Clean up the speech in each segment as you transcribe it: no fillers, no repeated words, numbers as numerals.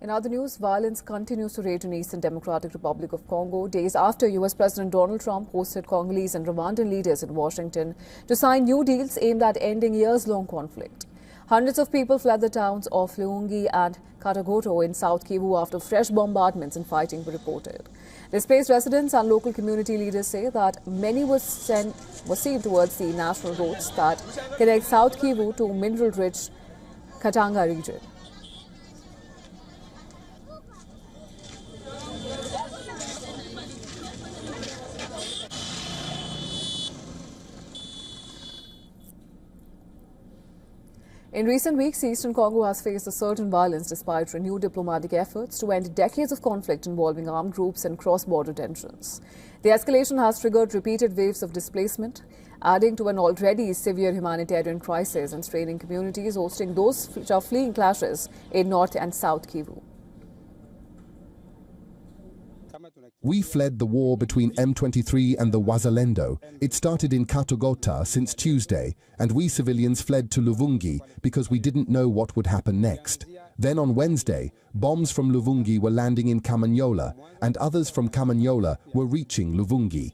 In other news, violence continues to rage in Eastern Democratic Republic of Congo, days after U.S. President Donald Trump hosted Congolese and Rwandan leaders in Washington to sign new deals aimed at ending years-long conflict. Hundreds of people fled the towns of Luungi and Katagoto in South Kivu after fresh bombardments and fighting were reported. Displaced residents and local community leaders say that many were seen towards the national roads that connect South Kivu to mineral-rich Katanga region. In recent weeks, Eastern Congo has faced a surge in violence despite renewed diplomatic efforts to end decades of conflict involving armed groups and cross-border tensions. The escalation has triggered repeated waves of displacement, adding to an already severe humanitarian crisis and straining communities hosting those which are fleeing clashes in North and South Kivu. We fled the war between M23 and the Wazalendo. It started in Katogota since Tuesday, and we civilians fled to Luvungi because we didn't know what would happen next. Then on Wednesday, bombs from Luvungi were landing in Kamanyola, and others from Kamanyola were reaching Luvungi.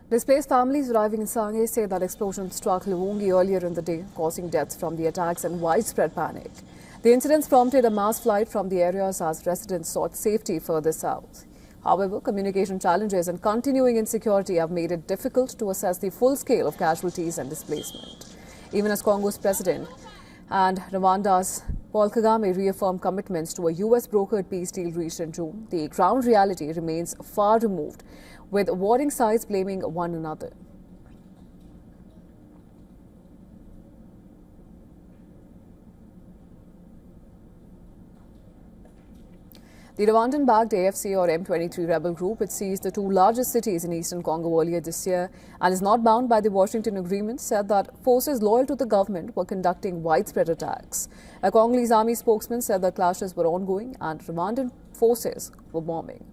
Displaced families arriving in Sange say that explosions struck Luvungi earlier in the day, causing deaths from the attacks and widespread panic. The incidents prompted a mass flight from the areas as residents sought safety further south. However, communication challenges and continuing insecurity have made it difficult to assess the full scale of casualties and displacement. Even as Congo's president and Rwanda's Paul Kagame reaffirmed commitments to a US-brokered peace deal reached in June, the ground reality remains far removed, with warring sides blaming one another. The Rwandan-backed AFC or M23 rebel group, which seized the two largest cities in eastern Congo earlier this year and is not bound by the Washington Agreement, said that forces loyal to the government were conducting widespread attacks. A Congolese army spokesman said that clashes were ongoing and Rwandan forces were bombing.